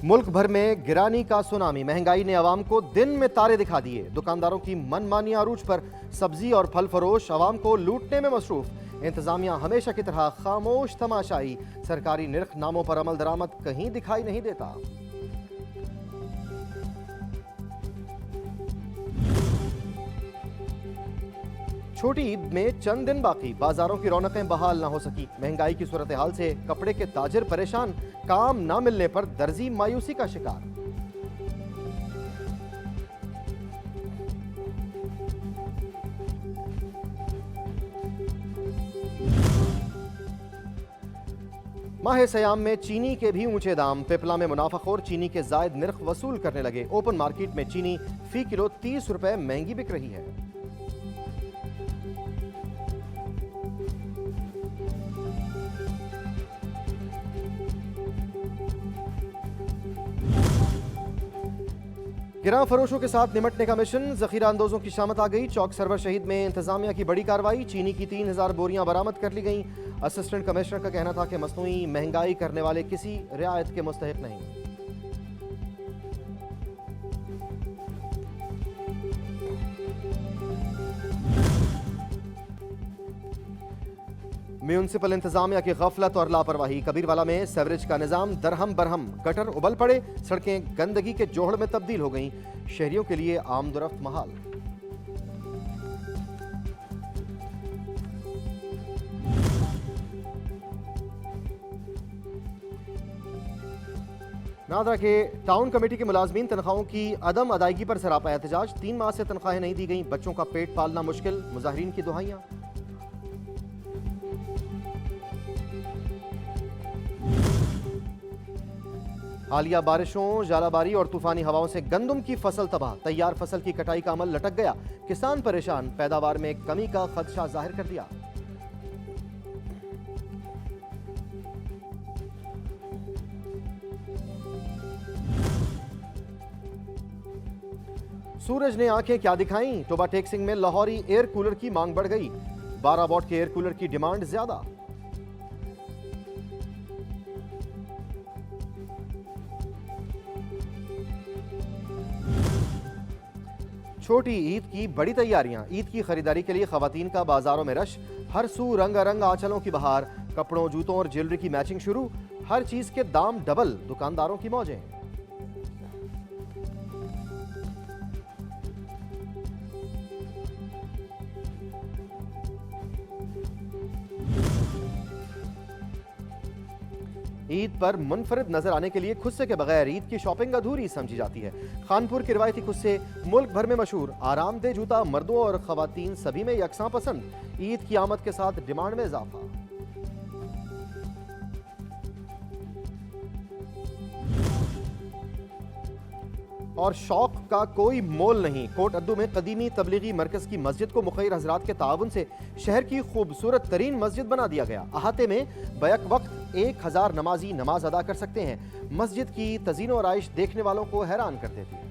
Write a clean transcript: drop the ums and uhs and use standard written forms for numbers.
मुल्क भर में गिरानी का सुनामी। महंगाई ने अवाम को दिन में तारे दिखा दिए। दुकानदारों की मनमानी अरूज पर सब्जी और फल फरोश अवाम को लूटने में मसरूफ। इंतजामिया हमेशा की तरह खामोश तमाशाई। सरकारी निर्ख नामों पर अमल दरामद कहीं दिखाई नहीं देता। छोटी ईद में चंद दिन बाकी, बाजारों की रौनकें बहाल ना हो सकी। महंगाई की सूरत हाल से कपड़े के ताजिर परेशान। काम ना मिलने पर दर्जी मायूसी का शिकार। माह सयाम में चीनी के भी ऊंचे दाम। पिपला में मुनाफाखोर चीनी के जायद निर्ख वसूल करने लगे। ओपन मार्केट में चीनी फी किलो 30 रुपए महंगी बिक रही है। गिरां फरोशों के साथ निमटने का मिशन। जखीरा अंदोजों की शामत आ गई। चौक सरवर शहीद में इंतजामिया की बड़ी कार्रवाई। चीनी की 3000 बोरियां बरामद कर ली गईं। असिस्टेंट कमिश्नर का कहना था कि मसनूई महंगाई करने वाले किसी रियायत के मुस्तहिक नहीं। म्यूनिसिपल इंतजामिया की गफलत और लापरवाही। कबीरवाला में सेवरेज का निजाम दरहम बरहम। गटर उबल पड़े, सड़कें गंदगी के जोहड़ में तब्दील हो गईं। शहरियों के लिए आमदोरफ्त महाल। नादरा के टाउन कमेटी के मुलाजमीन तनख्वाहों की अदम अदायगी पर सरापा एहतजाज। 3 माह से तनख्वाहें नहीं दी गईं। बच्चों का पेट पालना मुश्किल। मुजाहिरीन की दुहाइयां। हालिया बारिशों, जालाबारी और तूफानी हवाओं से गंदम की फसल तबाह। तैयार फसल की कटाई का अमल लटक गया। किसान परेशान। पैदावार में कमी का खदशा जाहिर कर दिया। सूरज ने आंखें क्या दिखाईं। टोबा टेक्सिंग में लाहौरी एयर कूलर की मांग बढ़ गई। 12 वॉट के एयर कूलर की डिमांड ज्यादा। छोटी ईद की बड़ी तैयारियां। ईद की खरीदारी के लिए खवातीन का बाजारों में रश। हर सू रंगारंग आंचलों की बहार। कपड़ों, जूतों और ज्वेलरी की मैचिंग शुरू। हर चीज के दाम डबल। दुकानदारों की मौजें। ईद पर मुनफरिद नजर आने के लिए खुस्से के बगैर ईद की शॉपिंग अधूरी समझी जाती है। खानपुर के रिवायती खुस्से मुल्क भर में मशहूर। आरामदेह जूता मर्दों और खवातीन सभी में यकसां पसंद। ईद की आमद के साथ डिमांड में इजाफा। और शौक का कोई मोल नहीं। कोट अद्दू में कदीमी तबलीगी मरकज की मस्जिद को मुखैर हजरात के ताउन से शहर की खूबसूरत तरीन मस्जिद बना दिया गया। अहाते में बैक वक्त 1000 नमाजी नमाज अदा कर सकते हैं। मस्जिद की तज़ीन और आइश देखने वालों को हैरान कर देती है।